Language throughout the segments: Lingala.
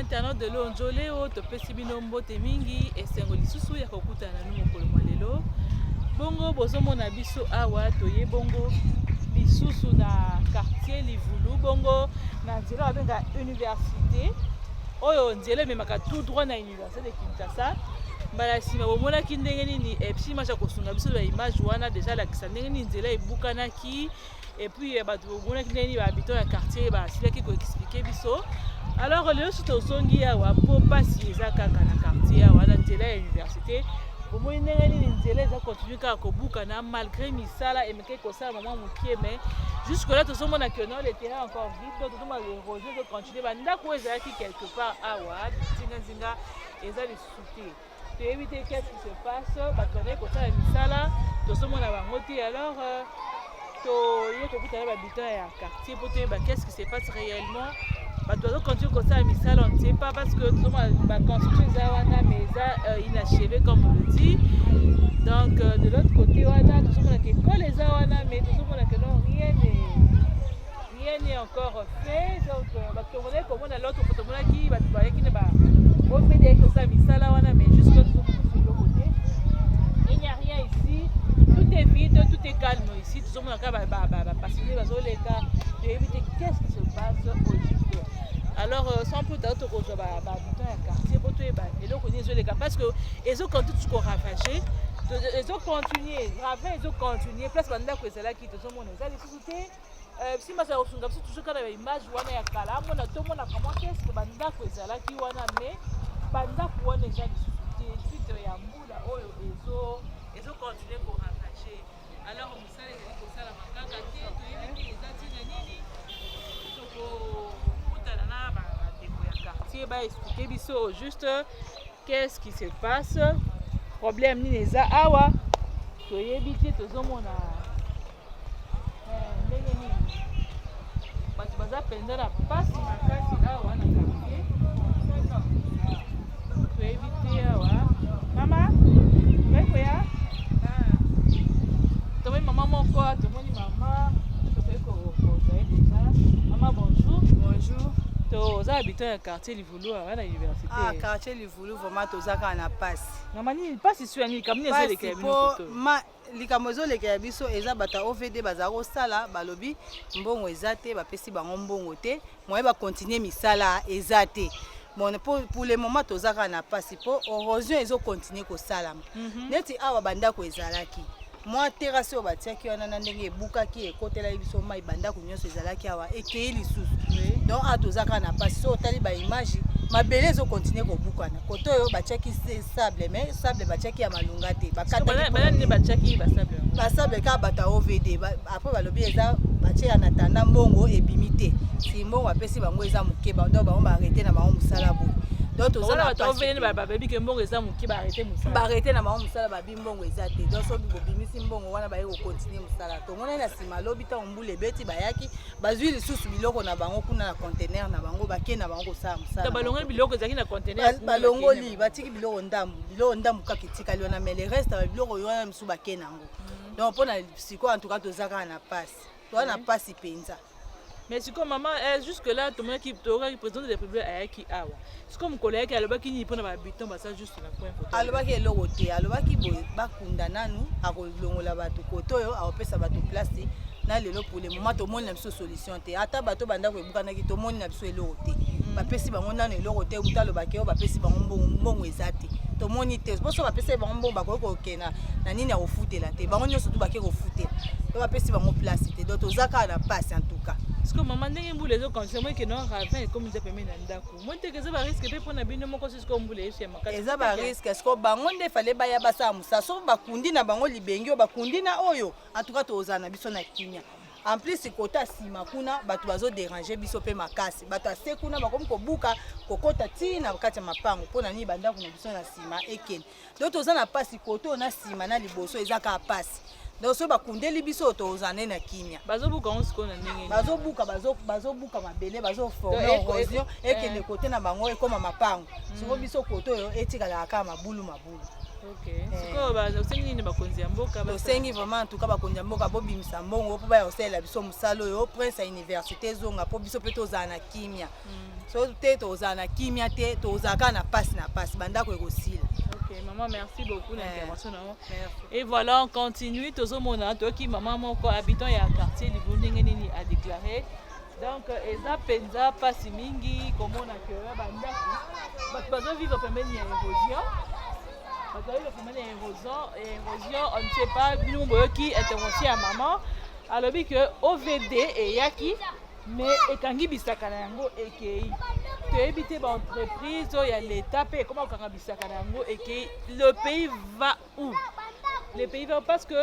internaute de l'Onjolé o topesi bino mbote mingi esengo lisusu ya kokutana na mokolo lelo bongo bozomona biso awa toye bongo lisusu na quartier Livulu bongo na nzela babenga université oyo nzela ememaka tout droit na université de Kinshasa mbala nsima bomonaki ndenge nini epsi macha kosunga biso ba image wana déjà lakisa ndenge nini nzela ebukanaki et puis bato bomonaki ndenge nini bahabitants ya quartier basilaki koexplike biso. Alors le sito songi awa po pasi eza kaka na quartier awa na nzela ya université bomoni ndenge nini nzela eza continue kaka kobukana malgré misala emeke kosala mama mokie mais jusque là tozomona que non le terrain encore vide donc tozomona l'érosion de continuer bandako ezalaki quelque part awa zinga eza lisusu te toyebi te qu'est-ce qui se passe bato bazali kosala misala tozomona bango te. Alors toye kokutana bahabitants ya quartier po toyeba qu'est-ce qui se passe réellement. Bah, tu dois continuer comme ça, mais on ne sait pas parce que tout le monde va construire ça, mais ça inachevé comme on le dit. Donc de l'autre côté, on a tout le monde qui colle les awana, mais tout le monde que non, rien n'est encore fait. Donc tout le monde comme on a l'autre côté, qui va travailler qui ne va pas faire comme ça, mais ça là, mais juste que tout le monde sur le côté, il n'y a rien ici. Tout est vide, tout est calme ici. Tout le monde va passer les cas et éviter qu'est-ce qui se passe aujourd'hui. Alors sans plus tarder on va habiter un quartier pour toi et donc on est les cas parce que ils ont continué tout ravagé ils ont continué ravagé ils ont continué place banda ko ezala ki to somona ezali sous-souté si ma ça osunga toujours quand la image wana ya kala mona to mona comment est-ce que banda ko ezala ki wana mais banda ko wana ezali sous-souté suite ya mbula oyo ils ont continué pour ravager. Alors musala ezali ko sala makaka te to yebi ezati na nini va expliquer biso juste qu'est-ce qui se passe problème ni neza awa toyebi te tozomona ndenge nini bato baza penza na pasi makasi awa na quartier toyebi te awa mama wekoya tomoni mama moko tomoni mama tokoki kozaye déjà mama bonjour. Bonjour. Aux habitants du quartier Livulu à l'université. Ah, quartier Livulu vraiment tozaka na passe. Namani passe sur ni kamine zele ke bino photo. Ma likamozo le ke biso eza bata OVD bazaro sala balobi mbongo ezate ba pesi bango mbongo te. Moye ba continuer misala ezate. Bon pour le moment tozaka na passe po heureusement ezo continuer ko sala. Neti awa bandako ezalaki. Moi terrasse obatiaki wana na ndenge ebukaki ekotela biso mai bandako nyonso ezalaki awa ekei lisusu. Donc atozaka na passe so tali ba image mabele zo continuer ko bukana koto yo batiaki sable mais sable batiaki ya malunga te bakata ni batiaki ba sable ka bata OVD après balobi eza batia na tanda mbongo ebimité si mbongo apesi bango eza mukeba donc bango ba arrêter na bango musala bo. Donc tozana ba OVD ba babi ke mbongo eza mukeba arrêter musala ba arrêter na bango musala ba bi mbongo eza te donc so bimisi mbongo wana ba yeko continuer musala to mona na sima lobi ta mbule beti bayaki bazwi lisusu biloko na bango kuna na conteneur na bango bake na bango kosala musala balongo biloko ezaki na conteneur balongo li batiki biloko ndambu kaka etikali wana mais le reste ba biloko wana misu bake nango. Donc pona siko en tout cas tozaka na passe to na passe penza. Mais c'est comme maman jusque là tout le monde qui présente des problèmes ayaki awa c'est comme collègue alobaki ni pona ba habitant ba ça juste na point photo alobaki eloko te alobaki boy bakunda nanu akolongola bato koto yo apesa bato place na lelo pour le moment to moni na biso solution te ata bato banda ko ebukana ki to moni na biso eloko te bapesi bango nanu eloko te utalo bakeo bapesi bango mbongo ezate to moni te boso bapesi bango mbongo bakoko kena na nini ya kofutela te bango nyonso tu bakeko kofutela to bapesi bango place te donc tozaka na passe en tout cas. Parce que maman ndenge mbule zo quand moi que non ravin comme nous appelons na ndako moi te que ça va risque pe pona bino moko c'est comme mbule chez makati eza ba risque est-ce que bango nde fallait baya basa musa so bakundi na bango libengi o bakundi na oyo en tout cas tozana biso na kinya en plus kota sima kuna bato bazo déranger biso pe makasi bato ase kuna bakomi kobuka kokota ti na kati ya mapango pona ni bandako na biso na sima ekene donc tozana pasi koto na sima na liboso eza ka pasi. Donc so bakundeli biso tozane na kimia bazobuka on siko na ndenge bazobuka mabele bazoformer érosion ekende kote na bango ekoma mapango siko biso koto yo etikala ka mabulu OK. Siko ba osengi ni bakonzi ya mboka ba. Osengi vraiment en tout cas bakonzi ya mboka bobimisa mbongo po ba yosela biso musalo yo prince ya université zonga po biso pe tozala na kimia. So te tozala na kimia te tozaka na passe bandako ekosila. OK, maman, merci beaucoup l'intervention. Et voilà, on continue. Toujours mon toi qui maman mon habitant et à quartier Livundingeni a déclaré. Donc, eza penza passe mingi comme on a que bandako. Parce vivre quand même érosion. Parce que quand même érosion, on ne sait pas nous qui intervention à maman. Alors que OVD et yaki mais ekangi bisaka na yango ekei. Tu éviter l'entreprise, il y a l'État, comment on et que le pays va où? Le pays va parce que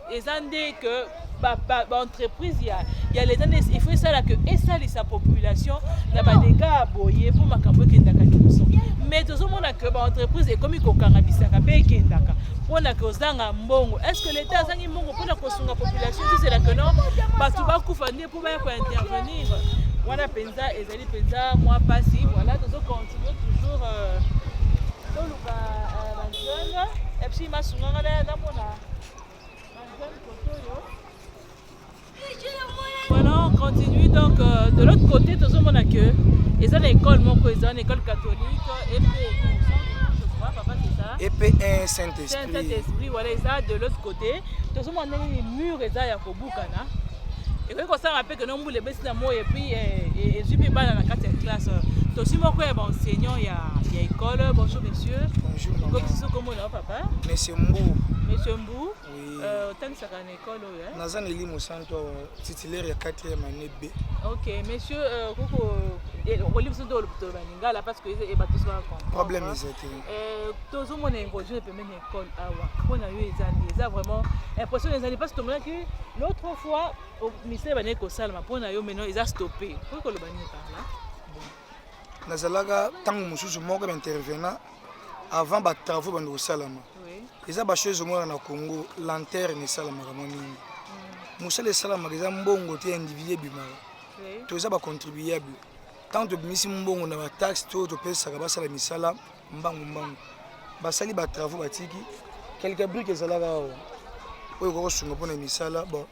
les années que l'entreprise, il y a les années, il faut ça que et ça sa population, là bas des gars aboyés pour ma cambo qui mais tout le monde a que l'entreprise est comme il faut qu'on habite ça paye qui on a que zanga mbongo. Est-ce que l'État zangi mbongo pour la population c'est là que non? Parce que va kufania pour intervenir. Voilà penza et zali penza moi passif voilà nous continuons toujours dans le jeune et puis ma sunanga na mona voilà on continue donc de l'autre côté tout le monde a que ils ont l'école moko ils ont une école catholique et puis papa c'est ça et puis un Saint-Esprit voilà ça de l'autre côté tout le monde a une mur et ça ya kobukana. Et quand ça rappelle que nous voulons baisser la mot et puis et suis pas dans la 4e classe. Toi aussi moi quoi enseignant il y a école. Bonjour monsieur. Bonjour maman. Comme ça comment là papa? Monsieur Mbou. Monsieur Mbou. Oui. Tant ça à l'école ouais. Nazan Eli Mosanto titulaire ya 4e année B. OK, monsieur koko relive sur le baninga là parce que et ba tous va comprendre. Problème exact. Tous mon érosion et même école awa. On a eu ça vraiment impression les années parce que l'autre fois au ministère bané ko salma pour na yo maintenant ils a stoppé. Pourquoi le bané par là? Nazalaga tango mususu moko intervenant avant ba travaux bando salama. Oui. Ils a ba chose mo na Congo lanterne salama kama nini. Musale salama za mbongo te individu bimara. Oui. Toza ba contribuable. Tant de misi mbongo na ba taxe to pesa ka basala misala mbango. Basali ba travaux batiki quelques briques ezalaga oyo ko sunga pona misala bon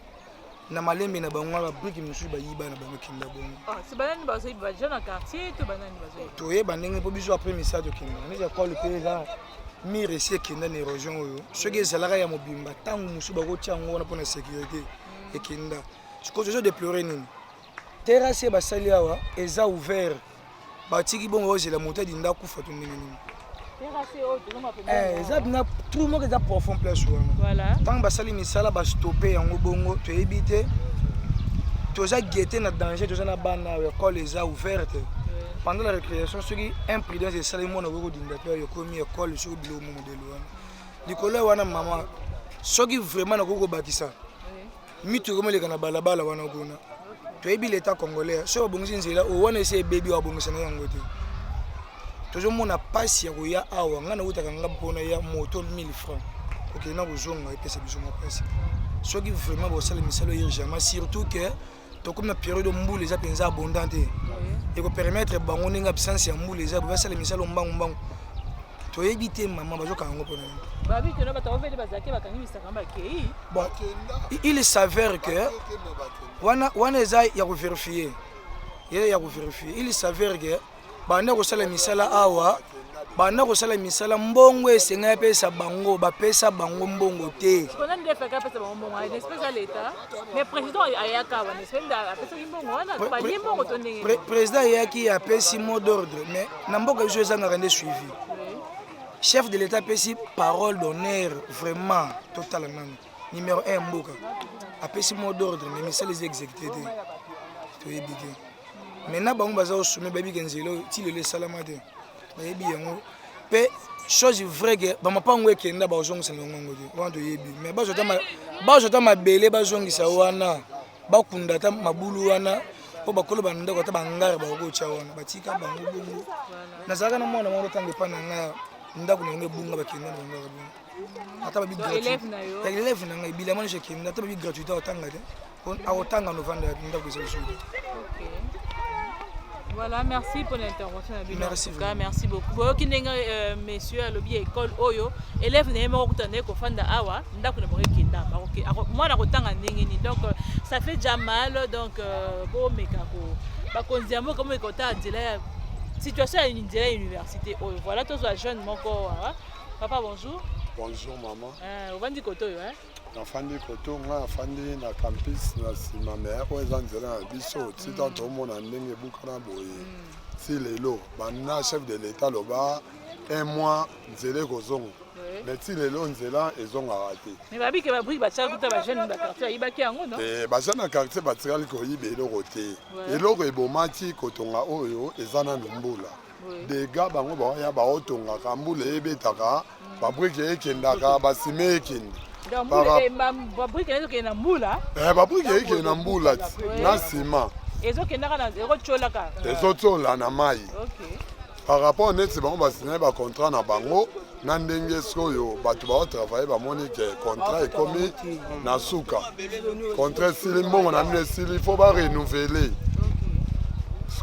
na malembe na bango ba briques mususu ba yiba na bango kinda bongo. Ah, c'est banani ba zo ba jeune quartier to banani ba zo. To ye bandenge po biso après misala to kinda. Ni ko le pays là mire esi kinda na érosion oyo. Soki ezalaga ya mobimba tangu mususu ba ko tiango na pona sécurité ekinda. Ce que je veux déplorer nini. Terrasse ba sali awa eza ouvert. Ba tiki bongo ozela moto dinda kufa to nini. Ça na tout le monde est profond place voilà tant basali misala ba stopper yango bongo to éviter toza guetter na danger toza na bana école les a ouverte pendant la récréation ceux qui imprudence et sali mona woko dinda pe yo komi école sur bilo mo modèle wana likolo wana mama ceux qui vraiment na koko bakisa mitu comme les kana balabala wana gona to ebi l'état congolais so bongisi nzela o wana ese baby wa bongisa na yango te toujours mon passe ya koya awa ngana utaka ngabona ya moto 1000 francs OK na bozonga epesa biso mo passe so qui vraiment bosala misalo urgemment surtout que to comme na période mbulu les apenza abondante et ko permettre bango ninga absence ya mbulu les abasala misalo mbangu to éviter maman bazoka ngo pona babi que no bata oveli bazake bakangi misaka mbakei bon il s'avère que wana eza ya ko vérifier il s'avère que bana ko sala misala awa bana ko sala misala mbongo esenga pesa bango bapesa bango mbongo te kona nde feka pesa bango mbongo ay espèce à l'état mais président ayaka wana espèce à pesa mbongo wana ba mbongo to ndenge président yaki a pesi mot d'ordre mais na mboka biso ezanga rende suivi chef de l'état pesi parole d'honneur vraiment totalement numéro 1 mboka a pesi mot d'ordre mais misala les exécuté to yebite maintenant bango baza osome babi kenzelo ti le salamate bayebi yango pe chose vrai que bamapango ekenda bazongisa ngongo te wanto yebi mais bazota mabele bazongisa wana bakunda ta mabulu wana po bakolo banda ko ta bangare bakocha wana batika bango bongo nazaka na mwana mwana tange pa na nga ndako na ngebunga bakenda na ngaka bongo ata babi gratuit élève na nga ibila mwana shekenda ata babi gratuit otanga te akotanga novembre ndako za sudi. Voilà, merci pour l'intervention. Merci. Merci beaucoup. Vous qui messieurs à l'objet école Oyo, élèves n'aiment pas qu'on fasse d'awa, d'accord, moi la retanga n'engini, donc ça fait déjà mal, donc bon mais kako, qu'on dit un mot comme écouter à dire situation à l'université Oyo. Voilà tous les jeunes mon corps. Papa bonjour. Bonjour maman. On va dire koto hein. Nafandi koto nga afandi na campus na sima mère ko ezanzela na biso ti tanto mona ndenge bukana boye. Si lelo bana chef de l'état loba un mois nzele kozongo. Mais si lelo nzela ezonga raté. Mais babi ke babri ba tshaka kuta ba jeune ba quartier ibaki yango non? Ba jeune na quartier ba tirali ko yibe eloko te. Eloko ebomati kotonga oyo ezana nombula. Des gars bango ba ya ba otonga kambula ebetaka ba brike ekendaka ba sime ekende. Babrike est na mbula. Babrike est na mbula na ciment. Ezokendaka na ezocholaka. Ezochola na mai. OK. Par rapport neti bango ba signer ba contrat na bango na ndenge soyo bato ba travailler ba moni que contrat ekomi na suka. Contrat sili mbongo na mine sili faut ba renouveler.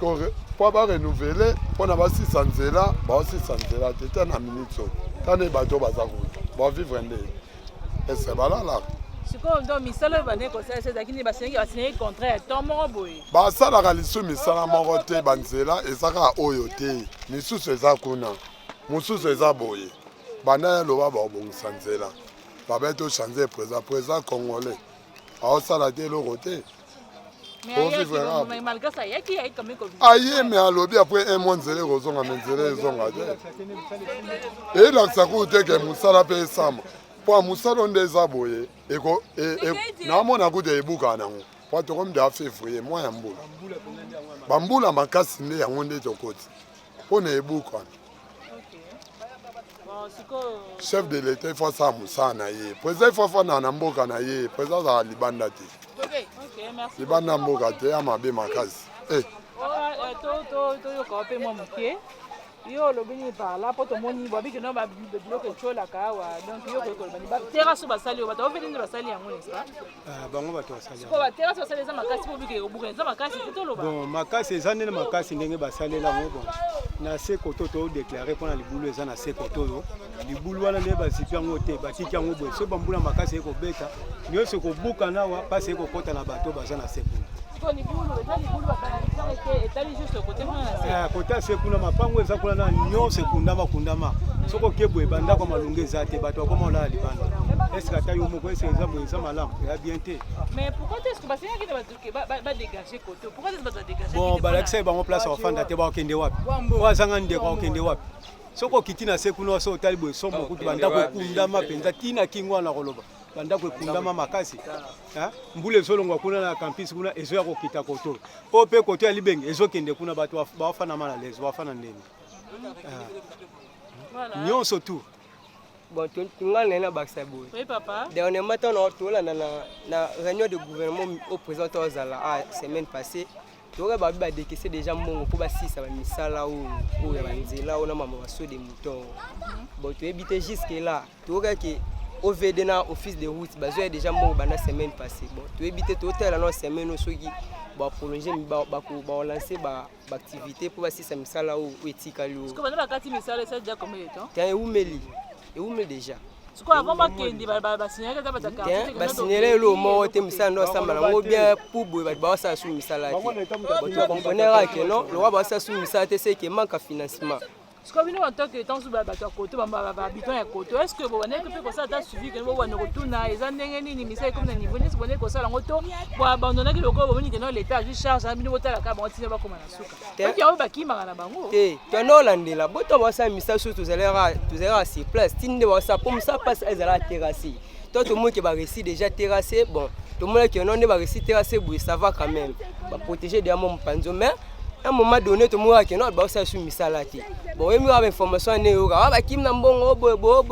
OK. Pour ba renouveler pour na ba 600 nzela ba 600 nzela tete na minute. Tane bato bazako. Ba vivre ndenge. C'est voilà là. C'est quoi donc misala bane ko ça c'est akini ba signer contrat tomo boy. Ba sala ka lisu misala moko te banzela ezaka oyo te. Misusu eza kuna. Mususu eza boye. Bana lo ba bongisa nzela. Ba beto changer présent congolais. A sala te lo côté. Mais malgré ça, il y a qui est comme aïe mais à lobby après un mois nzela kozonga nzela ezonga te. Et là ça coûte que musala pe sama. Pour musalo ndeza boye eko na mona kude ebuka nango kwa to comme de février mois ya mbula bambula makasi nde yango nde tokoti pona ebuka. Chef de l'état faut ça musana ye président faut na mboka na ye président za libanda te. OK merci. Libanda mboka te ya mabe makasi to yo ko pe mo mukie yo lobini par là pour tout moni bobi que non ba biloko chola kawa donc yo ko ba terrasse ba sali ba to veni ba sali yango nesa bango ba to sali ko ba terrasse ba sali za makasi bobi ke obuka za makasi to loba bon makasi ezane na makasi ndenge ba sali la ngo bon na se koto to déclarer pour na libulu eza na se koto yo libulu wana ne ba sipi yango te ba tiki yango bo so bambula makasi eko beta nyonso ko buka na wa pase eko kota na bato baza na se côté sekuna mapango eza kuna na nyonso ekundama soko kebo ebanda kwa malunga eza te bato bakoma olala libanda est-ce que ata yo moko ese eza malamu ya bien te. Mais pourquoi est-ce que basengaki ba dégager côté pourquoi est-ce que ba dégager bon balakisa bango place ofanda te bakende wapi wazanga ndeko akende wapi soko kiti na sekuna so otali boye somo kutu bandako ekundama penza tina kingwana koloba bandako ekundama makasi mbule ezolongwa kuna na campus kuna ezoya kokita koto po pe koto ya libenge ezokende kuna bato bafana mala lezo bafana ndenge nyonso tu bon tungana na bakisa boy. Oui papa. Dernièrement on tola na réunion de gouvernement au président Ozala la semaine passée toka ba ba décaisser déjà mbongo pour ba sisa ba misala ou ya banzela ona mama baso de mouton bon tu habiter jusque là toka ki OVD na office de route bazo déjà mbongo bana semaine passée bon tu habiter total la semaine soki ba prolonger ba lancer ba activité pour ba sisa misala ou etika lo. Est-ce que bana ba kati misala ça déjà combien de temps? T'es où déjà? C'est quoi avant ba kendi ba signaler ka ba ta carte? Ba signaler lo mo te misala ndo sama ngo bien pour boy ba sa sou misala te. Tu comprends que non, le roi ba sa sou misala te c'est que manque financement. Est-ce que vous en tant que temps sous ba ta côté ba habitant ya côté est-ce que vous n'avez que ça ta suivi que vous wana retourna eza ndenge nini misala comme na niveau n'est ce ko sala ngoto bo abandonner que le ko boni que non l'état juste charge bino botala ka ba tina ba koma na suka. Donc ya ba kimaka na bango. Eh, tu no landela boto ba sa misala sous tous allera sur place tinde ba sa comme ça passe ezala terrassé. Toi tout le monde qui va réussir déjà terrassé bon tout le monde qui non ne va réussir terrassé bon ça va quand même va protéger de mon panzo mais à un moment donné tout le monde qui non ba sa sous misala ti bon et moi information ne yo ba kim na mbongo bo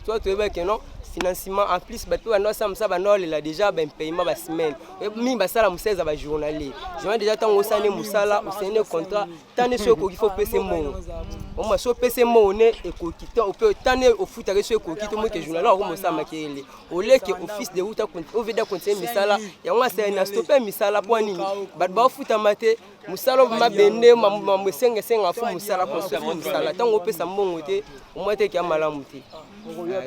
toi tu veux que non financement en plus ba to na ça ba no la déjà ben paiement ba semaine et mi ba sala museza ba journalier je déjà tant au sané musala au sané contrat tant ne soko il faut payer mbongo Oma so pese mone ekokita ope tane ofutaka so ekokita mo ke journal ko mosama kele ole ke office de route o veda continuer misala ya ngwa se na stopper misala po nini bat ba futa mate musala mabende mamusenga senga fu musala ko so misala tango pesa mbongo te o mote ki amala muti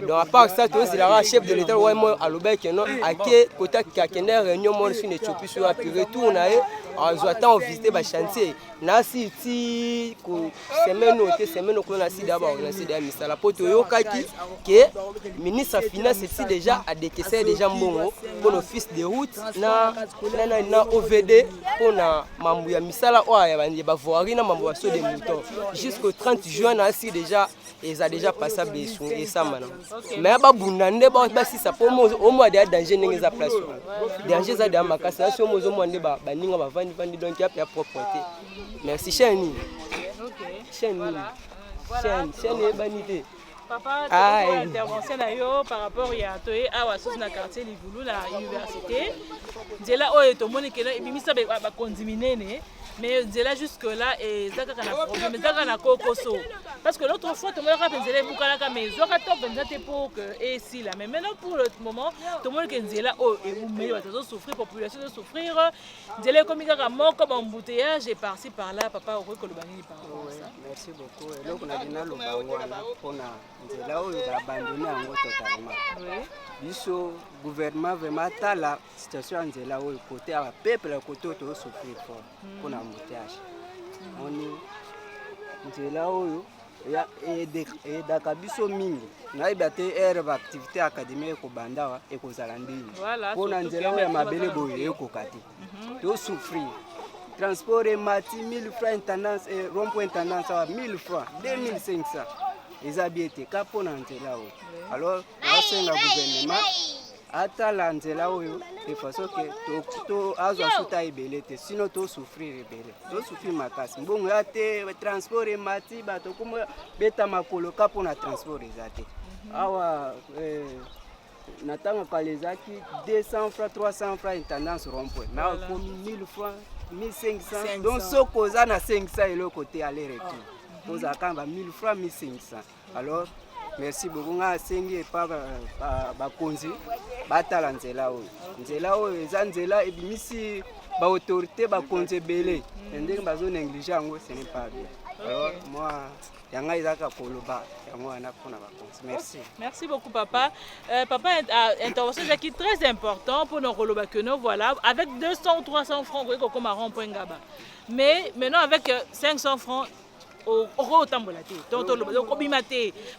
donc à part ça tous la chef de l'état ouais moi aloba ke non ake kota ka kende réunion mo sur Éthiopie sur a pu retourner en zoatan visiter ba chantier na si ti ko semaine ko na si d'abord na si da misala poto yo kaki ke ministre finance si déjà a décaissé déjà mbongo pour l'office de route na OVD pour na mambu ya misala o ya ba voirie na mambu so de mouton jusqu'au 30 juin na si déjà ils a déjà passé besoin et ça maintenant mais ba bunande ba si ça pour au mois de danger ninga za place danger za da makasa so mozo mwande ba ninga ba vandi donc il y a propreté merci Chani Chani Chani banité Papa, intervention par rapport à toi, à la quartier Livulu, la université. C'est là où tout le monde est mis à condaminer, mais c'est là jusque là et ça quand on a problème, ça quand on a cocoso. Parce que l'autre fois tout le monde a pensé les boucana mais ils ont attendé pour que et si là, mais maintenant pour le moment tout le monde est là où et vous mettez va souffrir, population de souffrir. C'est là comme il y a mort comme embouteillage et par-ci par-là, papa au Kolobani par rapport à ça. Merci beaucoup. Et donc on a dit na lobangoana pour na là où il a abandonné en gros totalement. Biso gouvernement vraiment ta la situation là où côté à peuple côté to souffrir fort pour l'embouteillage. On est là où ya et dakabiso mingi na ibate erba activité académique ko banda et ko zalandini. Pour na nzela ya mabele boye ko kati. To souffrir. Transport et mati 1000 francs intendance et rond-point intendance 1000 francs 2500. Les habités capon là où alors c'est le gouvernement ata la là où de façon que to azo asuta ibelete sinon to souffrir ibele to souffrir makasi mbongo ate transport et mati bato comme beta makolo capon na transport ezate awa natanga kalezaki 200 francs 300 francs intendance rond-point mais comme 1000 francs 1500 donc ce cause na 500 et le côté aller retour aux akamba 1000 francs 1500 alors merci beaucoup nga sengi pa ba konzi batala nzela o ezanzela ebimisi ba autorité ba konzi belé ndenge bazo négliger yango ce n'est pas bien alors moi yanga izaka koloba yango ana pona ba konzi merci merci beaucoup papa papa intervention qui est très important pour nos koloba que nous voilà avec 200 ou 300 francs comme à rond point ngaba mais maintenant avec 500 francs au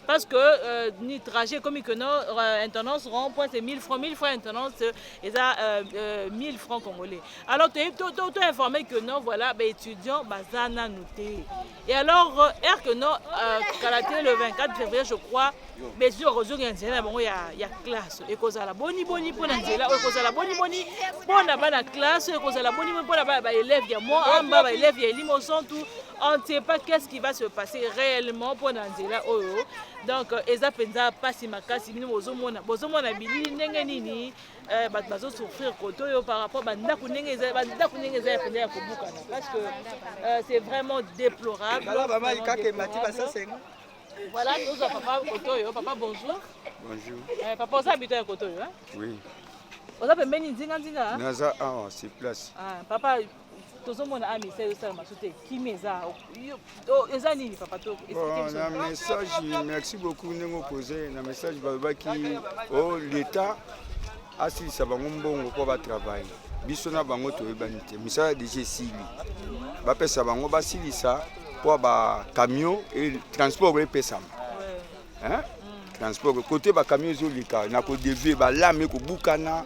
parce que ni trajet comme que non intendance rond point c'est 1000 francs intendance et ça 1000 francs congolais alors tu es informé que non voilà ben étudiants bazana noté et alors que non le 24 février je crois mais sûr aujourd'hui il y a classe et cause à la boni pour nzela et cause à la boni pour na classe et cause à la boni pour na élèves il y a moi en bas élèves il y a limosson tout on ne sait pas qu'est-ce qui va se passer réellement pour Nanzela Oyo. Donc, Eza Penza passe makasi bino bozomona bili ndenge nini bazo souffrir koto yo par rapport banda kunenge eza Penza ya kobukana parce que c'est vraiment déplorable. Voilà, nous avons papa koto yo, papa bonjour. Bonjour. Papa on habite à koto yo hein? Oui. On a pembeni nzinga. Naza c'est place. Ah, papa tozomona a message ça masute kimeza eza nini papa to expliquer un message merci beaucoup nengo poser na message babaki oh l'état asilisa bango mbongo po ba travail biso na bango to ebanite misala déjà sili bapesa bango basilisa po ba camion et transport epesama hein transport côté ba camion zolika na ko dévier ba lame ko bukana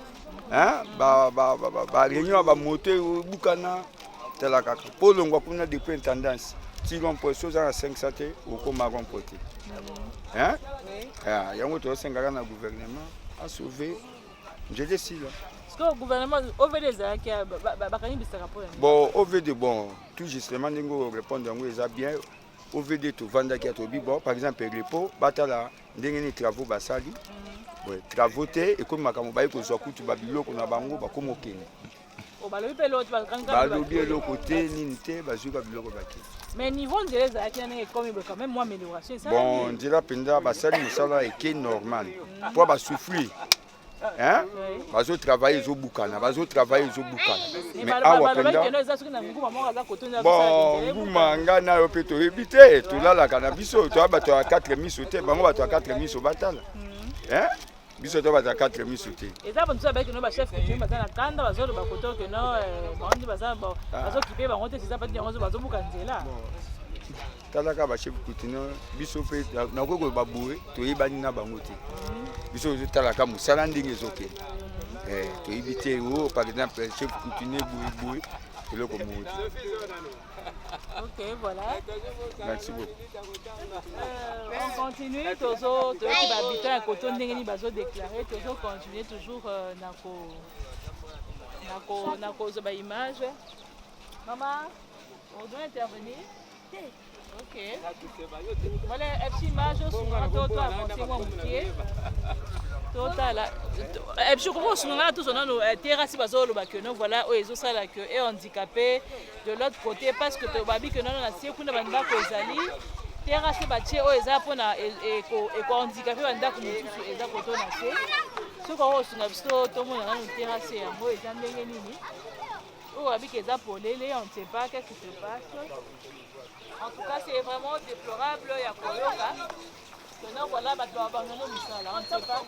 hein ba réunion ba moteur bukana tela kaka pour l'ongwa kuna depuis tendance si on peut chose à 500 ou comme marron poté hein yango to sengaka na gouvernement a sauver je décide parce que le gouvernement OVD za ki bakani bisaka pour bon OVD bon tout justement ningo répondre yango eza bien OVD to vanda ki to bi bon par exemple repo batala ndenge ni travaux basali ouais travaux te et comme makambo bayi ko zwa kutu babiloko na bango ba komokene balobi eloko te nini te bazwika biloko bake. Mais niveau nzela ezalaki nani comme quand même moi amélioration ça. Bon nzela mpenza basali mosala eke normal mpo basouffrir. Hein? Bazo travailler ezobukana, bazo travailler ezobukana. Mais awa penda. Bon, nguma nga na yo pe to ebite, to lala kana biso, to ba to 4 miso te, bango ba to 4 miso batala. Hein? Biso to ba to 4 miso te. Eza ba nso ba ke no ba chef coutumier bazana kanda bazo ba koto ke no bandi bazana bazo kipe bango te siza pati yango bazo buka nzela. Talaka ba chef coutumier biso pe na ko baboué to yebani na bango te. Biso talaka musala ndenge ezoke. To yebite o par exemple chef coutumier boui eloko moti. OK, voilà. Merci beaucoup. On continue toujours to ki ba habitant à koto ndenge ni bazo déclarer toujours continuer toujours nako zo ba image. Maman, on doit intervenir. OK. Voilà, FC image sur toto avancer moi moutier. Total. Et je crois que nous tous on a nos terrasses bazolo ba que non voilà ezo sala que et handicapé de l'autre côté parce que to babi que non na sie kuna banda ko ezali terrasse ba tie o eza pona e ko handicapé banda ko mutusu eza ko to na se. Ce qu'on a visto to mona na terrasse ya mo eza ndenge nini. O babi que eza polele on ne sait pas qu'est-ce qui se passe. En tout cas, c'est vraiment déplorable. Il y a Koyoka. Maintenant, voilà, on va abandonner le sol. On ne sait pas.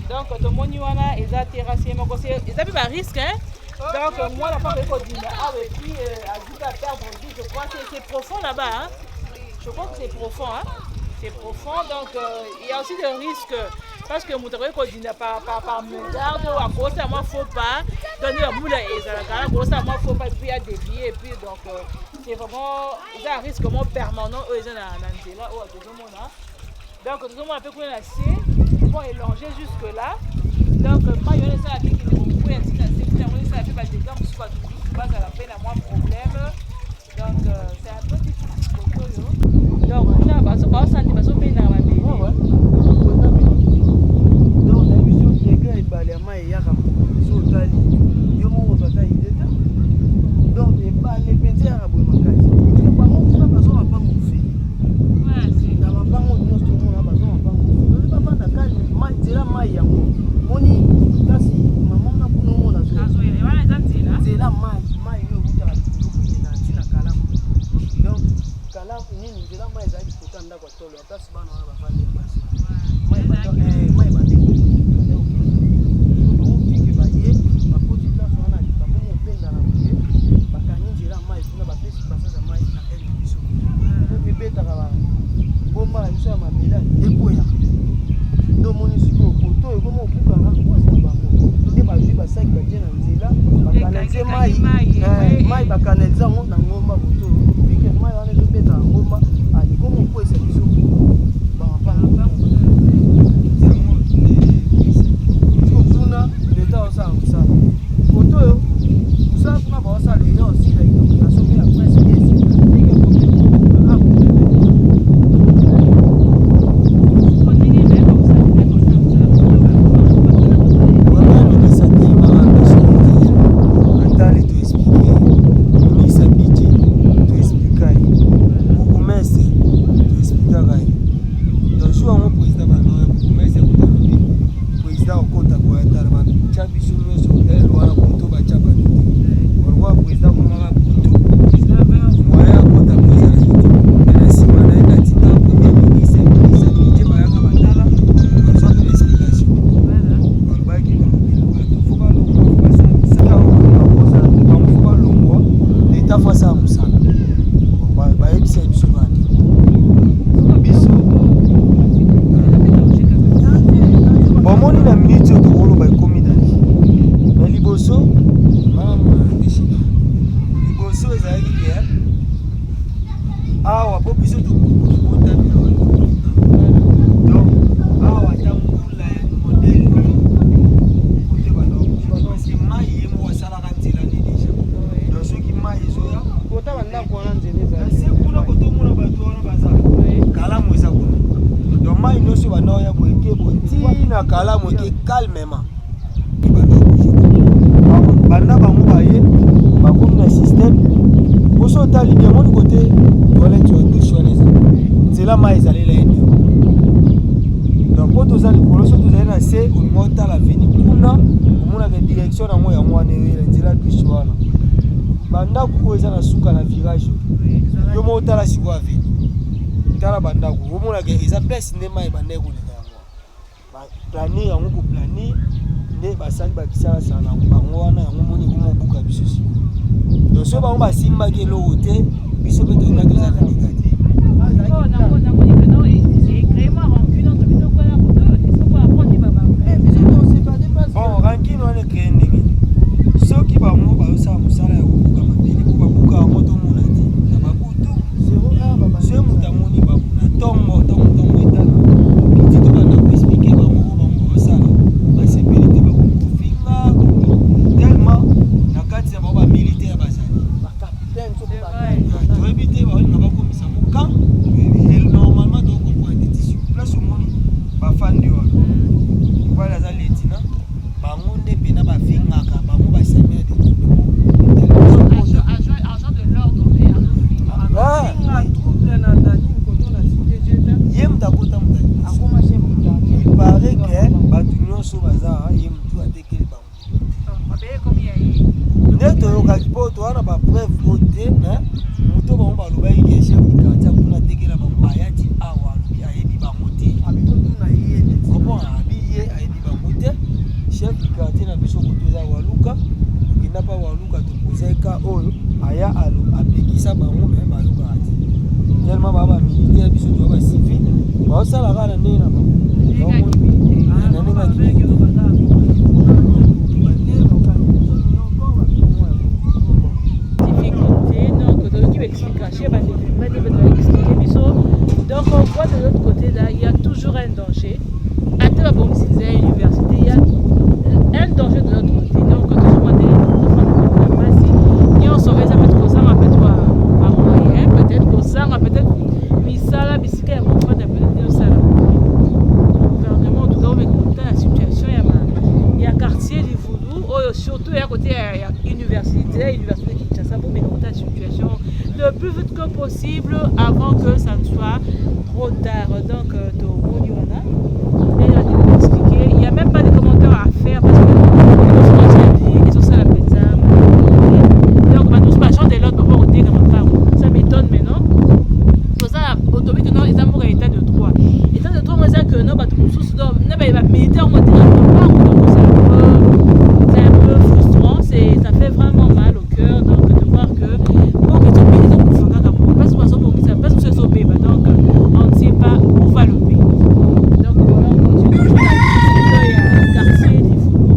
Donc, tout le monde y a des terrassiers, ils avaient un risque. Hein? Donc, moi, la femme est codine. Ah, et puis, à perdre vie, je crois que c'est profond là-bas. Hein? Je crois que c'est profond. Hein? C'est profond, donc il y a aussi des risques. Parce que mon travail codine par garde, à cause à moi, il ne faut pas donner un moule et à cause à moi, il ne faut pas puis à dévier. Et puis, donc, c'est vraiment un risque permanent. Ils ont un là, tout le monde. Donc, tout le monde a fait couler la scie. Bon, élanger jusque là. Donc, moi, il y a ça qui est beaucoup ainsi, ça fait pas des gants, pas à la peine à moi problème. Donc, c'est un peu difficile. Donc, là, bah, ça va, ça ne va pas bien dans ma vie. Donc, on a vu sur les gars, il balait à moi et il y a sur le tali. Il y a mon bataille d'État. Donc, il balait péter à Rabou Makasi. Parce que par contre, ça va pas pas bouffer. Ouais, c'est. Dans ma banque, on a besoin de pas bouffer. Donc, pas d'accord, mais là, moi, il y a on y là, si maman n'a pas nous, on a besoin. C'est là, moi, il y a un kalam. Donc, kalam, c'est là, moi, il y a des photos dans la voiture. La place, on va faire des passes. Moi, il y a des na kala moke calmement banda bango baye bakomi na système poso otali bien moni côté toilette ya douche wana eza nzela mai ezalela ene donc po toza likolo so tozali na se olinga otala veni kuna omonaka direction yango yango wana eyela nzela douche wana bandako oyo eza na suka na virage yo mo otala sikoyo aveni tala bandako omonaka eza place nde mai bandai kolinga yango planir yango koplanir nde basali bakisala sana bango wana yango moni komobuka biso siko donc so bango basimbaki eloko te biso mpe tolinga toza na dega te bon rankine wana ekreye ndenge soki bango bazosala mosala ya kobuka mabele po babuka yango tomona te na babutu so moto amoni bamona ntongo etala piti to banda koexplike bango bazosala basepeli te bakofinga tellement na kati ya bango bamilitaire bazali toyebi te baolinga bakomisa mokan normalement tokokomprendre te sur place omoni bafandi wana obali aza letina bango nde mpena bafingaka bango basemere de ye mutu akota il paraît que bato nyonso baza ye mutu atekeli bango nde toyokaki mpo towana bapreuve o te moto bango balobaki ke chef du quartier kuna atekela bango ayati awa alobi ayebi bango te bon abi ye ayebi bango te chef du quartier na biso koto eza waluka okenda mpa waluka topoza eka oyo aya apekisa bango me balukaka te tellement baa bamilitaire biso toya bacivil baosalaka na ndenge na bango na ndenge akimeki donc on voit de l'autre côté là, il y a toujours un danger. À tout bon, si c'est une université, il y a un danger de l'autre côté. Donc quand on voit des enfants qui ont sauvé ça peut-être qu'on s'en rappelle toi à moyen, peut-être qu'on s'en rappelle peut-être misala bisika ya enfant de peut-être ça là. Gouvernement en tout cas on met compte la situation il y a quartier du Voulou, surtout à côté il y a université qui Kinshasa pour mettre la situation le plus vite que possible avant que ça ne soit trop tard. Donc, il n'y a même pas de commentaires à faire parce que ils ont ça la pizza. Donc, les gens de l'autre, ça m'étonne maintenant. Pour ça, automatiquement, ils ont un état de droit. État de droit, moi, c'est que non, militaire, c'est un peu frustrant, ça fait vraiment mal au cœur donc, de voir que donc on ne sait pas où va le pays. Donc voilà, on continue. Il y a quartier du Foulou.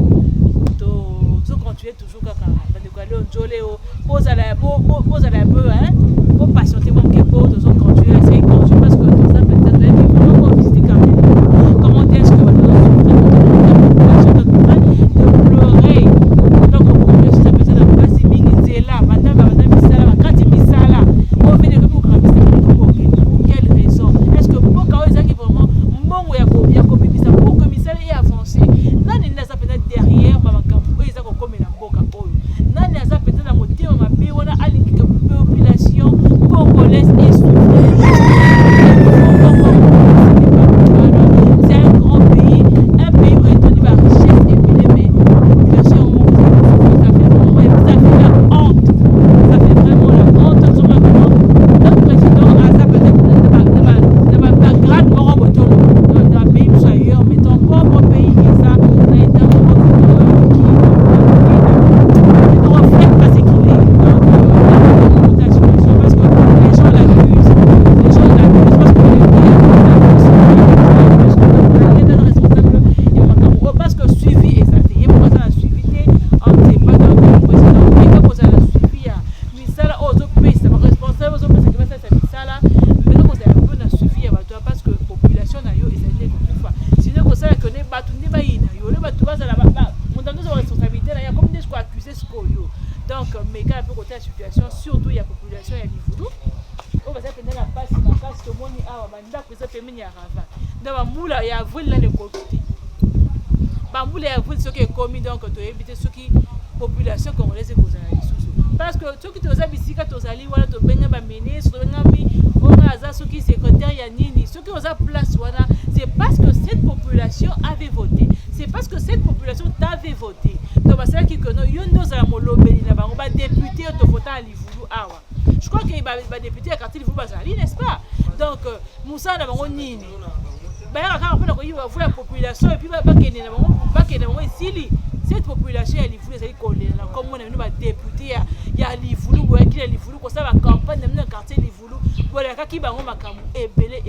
Donc continuer toujours quand pose à la peu, hein, pour patienter mon kepo, toujours continuer à essayer de continuer parce que tout ça peut-être on va visiter quand même. Comment est-ce que de pleurer. Donc on peut ça peut être pas si bien c'est là, madame Misala, Kati Misala, on fait des pour quelle raison? Est-ce que pour quand ils arrivent vraiment bon ya kopimisa pour que Misala ait avancé? Nani naza peut-être derrière maman kampo ils ont comme na mboka oyo. Nani naza peut-être na motema mabe wana alingi que population congolaise est souffrante. C'est un grand pays où est tenu par richesse et puis mais population ça fait la honte. Ça fait vraiment la honte. Notre président a ça peut-être la grande mort dans le pays ailleurs, mais ton pauvre pays qui ça a été un moment qui ne reflète pas ce qu'il est. Donc, la situation parce que les gens l'accusent. Les gens l'accusent parce que parce que suivi est ça. Il y a pas de suivi on ne sait pas donc le président il y a pas de suivi mais ça là aux autres pays c'est responsable aux autres pays c'est que ça là mais donc c'est un peu de suivi parce que population na yo ezali ko kufa sinon ko ça que ne batu ne bayina yo le batu baza la mon dans nos responsabilités là il y a comme des quoi accuser ce yo donc mais quand un peu côté la situation surtout il y a population ya Livoudou on va s'appeler la passe tout le monde awa banda ko ça pemini ya rava na ba mula ya vril là le côté chambouler ya vous ce qui est commis donc to éviter ce qui population congolaise kozala lisusu parce que ceux qui toza bisika tozali wala to benga ba ministre benga mi onga aza ceux qui secrétaire ya nini ceux qui oza place wana c'est parce que cette population avait voté c'est parce que cette population t'avait voté donc basala ki que no yondo za molobeli na bango ba député to vota à Livulu awa je crois que ba député à quartier Livulu bazali n'est-ce pas donc Moussa na bango nini ba ya ka mpona ko yiwa la population et puis ba kende na bango isili cette population ya Livulu ezali kolela comme on a nous ba député ya Livulu boya ki ya Livulu ko ça ba campagne na quartier Livulu boya ka ki bango makamu ebele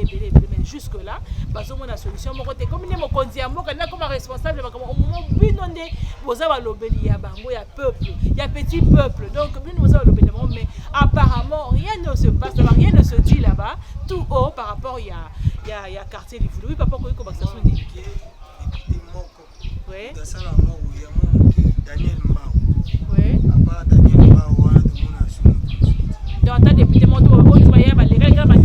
mais jusque là bazo mona solution moko te comme ni mo konzi ya moko na comme responsable makamu au moment binonde boza ba lobeli ya bango ya peuple ya petit peuple donc bino boza ba lobeli mais apparemment rien ne se passe là rien ne se dit là-bas tout haut par rapport ya quartier Livulu oui papa ko ba station dit ouais Daniel Mbao. Oui. À Daniel Mbao, on a tout le monde a soumis. Donc, t'as député mon tour, on va y aller, les gars, ils sont en train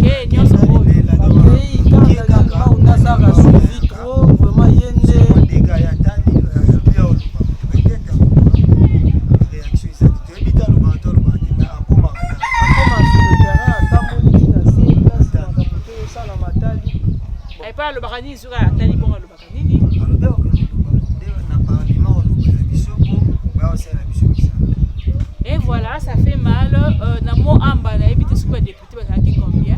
et voilà, ça fait mal. Dans mon amba, la évité ce que député va qui combien.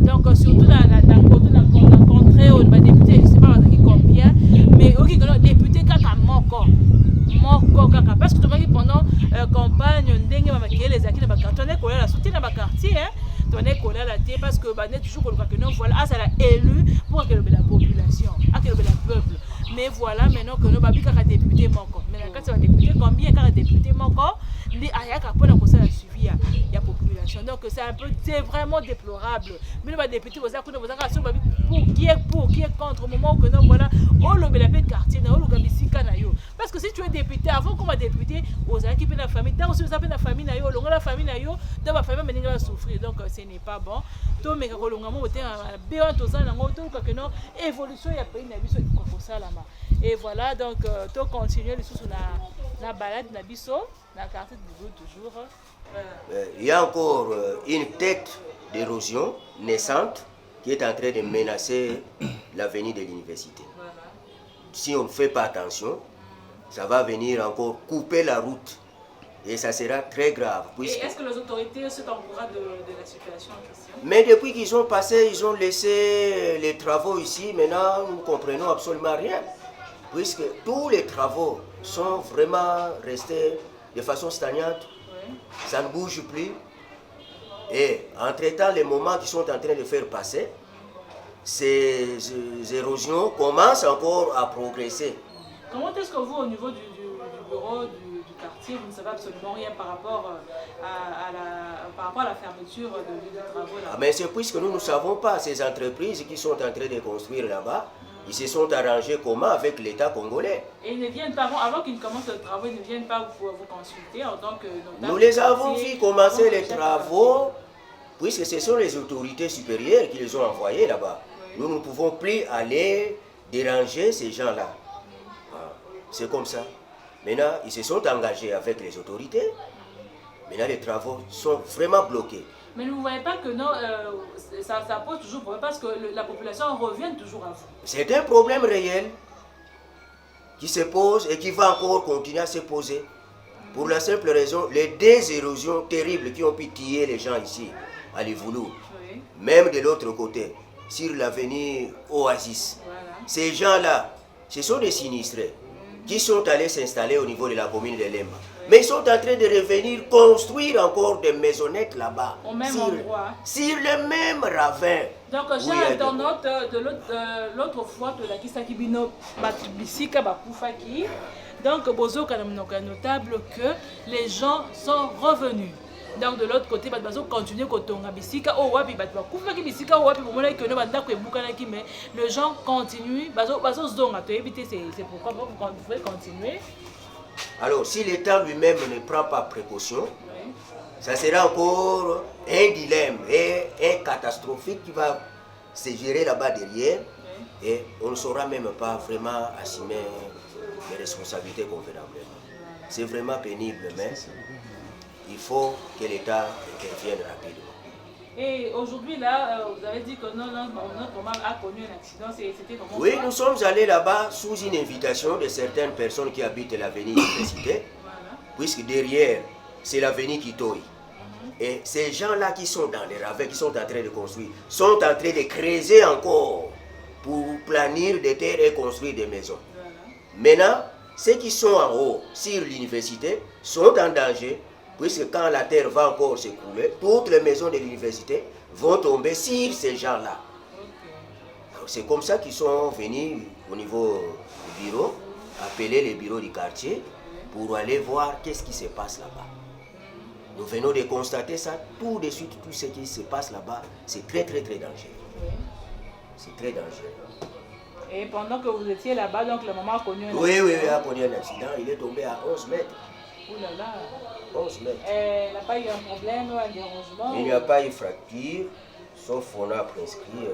Donc surtout dans la contrée où le député, je sais pas qui combien, mais ok que député kaka moko kaka parce que tout le monde pendant campagne ndenge va maquiller les acquis de ma quartier, on est collé la soutien dans ma quartier, hein. On est collé la tête parce que bah n'est toujours que non voilà, ah ça l'a élu pour que la population, à que le peuple. Mais voilà maintenant que nous babi kaka député moko. Mais quand ça va député combien kaka député moko, li ayaka pour la ça la suivi ya population. Donc c'est vraiment déplorable. Mais nous va député vous avez pour qui est contre au moment que nous voilà on le la quartier na on le gabisika na yo. Parce que si tu es député avant qu'on va député aux équipes de la famille, dans aussi vous avez la famille na yo, la famille na yo, dans ma famille mais va souffrir. Donc ce n'est pas bon. To me ka kolongamo ote béon toza na ngoto que non évolution ya pays na biso ko salama. Et voilà donc to continuer le sous la balade na biso la carte de toujours. Il y a encore une tête d'érosion naissante qui est en train de menacer l'avenir de l'université. Voilà. Si on ne fait pas attention, ça va venir encore couper la route et ça sera très grave. Et est-ce que les autorités sont au courant de la situation en question? Mais depuis qu'ils sont passés, ils ont laissé les travaux ici. Maintenant, nous ne comprenons absolument rien. Puisque tous les travaux sont vraiment restés de façon stagnante. Oui. Ça ne bouge plus. Et entre-temps, les moments qu'ils sont en train de faire passer, ces érosions commencent encore à progresser. Comment est-ce que vous, au niveau du bureau du quartier, vous ne savez absolument rien par rapport à la fermeture de travaux là? Mais c'est puisque nous ne savons pas, ces entreprises qui sont en train de construire là-bas, ils se sont arrangés comment avec l'État congolais. Et ils ne viennent pas, avant qu'ils commencent les travaux, ils ne viennent pas vous consulter en tant que notable. Nous les avons vu commencer les travaux, puisque ce sont les autorités supérieures qui les ont envoyés là-bas. Oui. Nous ne pouvons plus aller déranger ces gens-là. C'est comme ça. Maintenant, ils se sont engagés avec les autorités. Maintenant, les travaux sont vraiment bloqués. Mais vous ne voyez pas que non, ça pose toujours problème parce que la population revient toujours à vous. C'est un problème réel qui se pose et qui va encore continuer à se poser. Pour la simple raison, les deux érosions terribles qui ont pu tuer les gens ici, à Livulu, oui. Même de l'autre côté, sur l'avenue Oasis. Voilà. Ces gens-là, ce sont des sinistrés qui sont allés s'installer au niveau de la commune de Lemba. Mais ils sont en train de revenir construire encore des maisonnettes là-bas. Au même endroit. Sur le même ravin. Donc, j'ai internaute de l'autre fois de la Kisakibino Bisika Bakoufaki. Donc, Bozo Kanamnoka notable que les gens sont revenus. Donc, de l'autre côté, Bazo continue Kotonga Bisika. Oh, Wapi Bakoufaki Bisika, Wapi, pour moi, que nous mais les gens continuent. Bazo Zonga, tu éviter, c'est pourquoi vous pouvez continuer. Alors, si l'État lui-même ne prend pas précaution, oui. Ça sera encore un dilemme et un catastrophique qui va se gérer là-bas derrière. Oui. et on ne saura même pas vraiment assumer les responsabilités convenablement. C'est vraiment pénible, mais il faut que l'État intervienne rapidement. Et aujourd'hui, là, vous avez dit que notre maman a connu un accident. C'était comment? Oui, nous sommes allés là-bas sous une invitation de certaines personnes qui habitent l'avenue Université, puisque derrière, c'est l'avenue Kitoy. Et ces gens-là qui sont dans les ravins, qui sont en train de construire, sont en train de creuser encore pour planir des terres et construire des maisons. Maintenant, ceux qui sont en haut, sur l'université, sont en danger, puisque quand la terre va encore s'écrouler, toutes les maisons de l'université vont tomber sur ces gens-là. C'est comme ça qu'ils sont venus au niveau du bureau, appeler les bureaux du quartier, pour aller voir qu'est-ce qui se passe là-bas. Nous venons de constater ça, tout de suite, tout ce qui se passe là-bas, c'est très très très dangereux. C'est très dangereux. Et pendant que vous étiez là-bas, donc le maman a connu un accident. Oui, il a connu un accident, il est tombé à 11 mètres. Ouh là là. 11 mètres. Elle n'a pas eu un problème, un dérangement? Il n'y a pas eu fracture, sauf qu'on a prescrit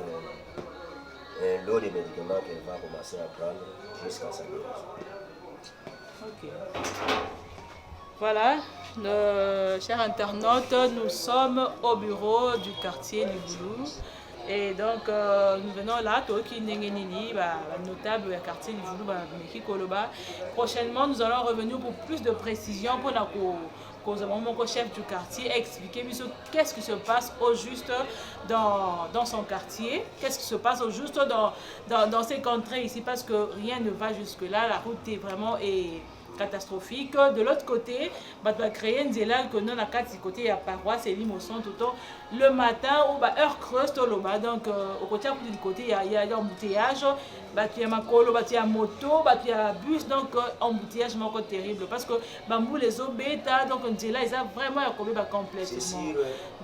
un lot de médicaments qu'elle va commencer à prendre jusqu'à sa guérison. Ok. Voilà, chers internautes, nous sommes au bureau du quartier Livoulou. Et donc, nous venons là, Toki Nengenini, notable du quartier Livoulou, Meki Koloba. Prochainement, nous allons revenir pour plus de précisions pour mon chef du quartier expliquer qu'est-ce qui se passe au juste dans son quartier, qu'est-ce qui se passe au juste dans ces contrées ici, parce que rien ne va jusque-là, la route est vraiment catastrophique. De l'autre côté, on va créer une zélale que nous avons quatre côté à paroisse et l'immotion tout le matin ou heure creuse tout le bas. Donc au côté du côté il y a des embouteillages, il y a macolo, il y a moto, il y a bus, donc embouteillage encore terrible parce que bambou les eaux bêta, donc on dit là ils ont vraiment complètement. C'est sûr.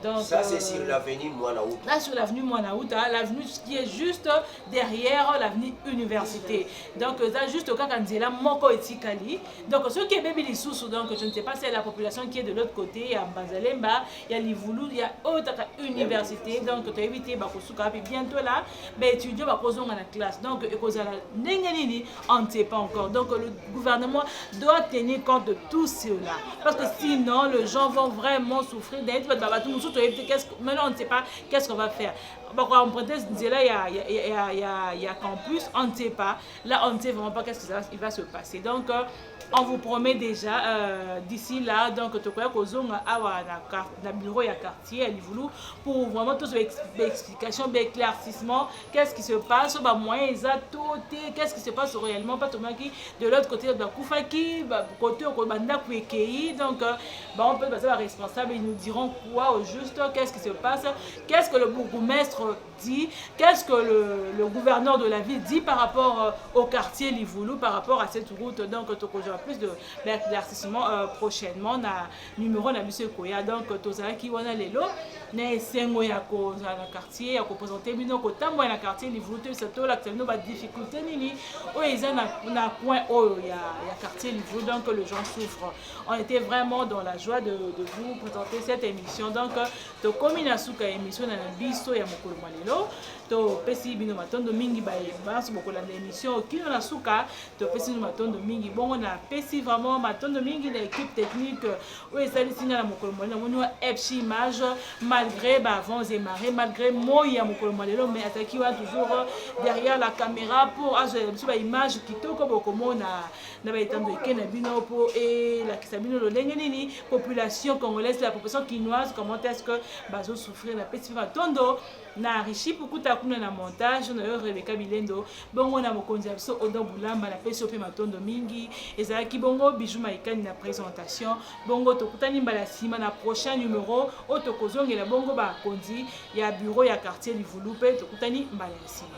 Donc ça c'est sur l'avenue Moanaout. Là sur l'avenue Moanaout, l'avenue qui est juste derrière l'avenue Université. Donc ça juste au cas quand là moko etikali. Donc ceux qui est bébé les sous, donc je ne sais pas c'est la population qui est de l'autre côté, il y a Mbazalemba, il y a Livoulou, il y a autre université, donc tu as évité Bakosuka, puis bientôt là, étudiants Bakozong dans la classe. Donc on ne sait pas encore. Donc le gouvernement doit tenir compte de tout cela. Parce que sinon, les gens vont vraiment souffrir. Maintenant, on ne sait pas qu'est-ce qu'on va faire. En prétexte, là, il y a campus, on ne sait pas. Là, on ne sait vraiment pas qu'est-ce qui va se passer. Donc, on vous promet déjà d'ici là, donc tu crois qu'aux hommes à bureau et à quartier, à Livoulou, pour vraiment toutes les explications, les éclaircissements, qu'est-ce qui se passe, moyens qu'est-ce qui se passe réellement, pas tout le monde qui de l'autre côté de Koufaki, côté au Banda Kouekei, donc on peut passer à responsable, ils nous diront quoi au juste, qu'est-ce qui se passe, qu'est-ce que le bourgmestre dit, qu'est-ce que le gouverneur de la ville dit par rapport au quartier Livoulou, par rapport à cette route, donc tu plus d'éclaircissement prochainement na numéro na monsieur Koya, donc tozala ki wana lelo na esengo ya ko na quartier ya ko présenter bino ko tambo na quartier Livoulou te sato la tellement ba difficulté nini o eza na point o ya quartier Livoulou, donc les gens souffrent. On était vraiment dans la joie de vous présenter cette émission. Donc to komina suka émission na biso ya mokolo malelo to pesi bino matondo mingi ba banso bokola na émission kino na suka to pesi bino matondo mingi bongo na pesi vraiment matondo mingi na équipe technique où ezali singa na mokolo malelo moni epsi image malgré avant et marée, malgré moya mokolo malelo mais ataki wa toujours derrière la caméra pour azoela biso ba image kitoko bokomo na ba etando ekena bino po et la kisabino lolenge nini population congolaise, la population quinoise, comment est-ce que bazo souffrir na pesi matondo na richi pukuta kuna na montage na Rebecca Bilendo bongo na mokonzi biso Odo Bulamba na pesi ope matondo mingi ezalaki bongo Bijou Maikani na présentation bongo tokutani mbala sima na prochain numéro otokozongela bongo ba konzi ya bureau ya quartier Livoulou pe tokutani mbala sima.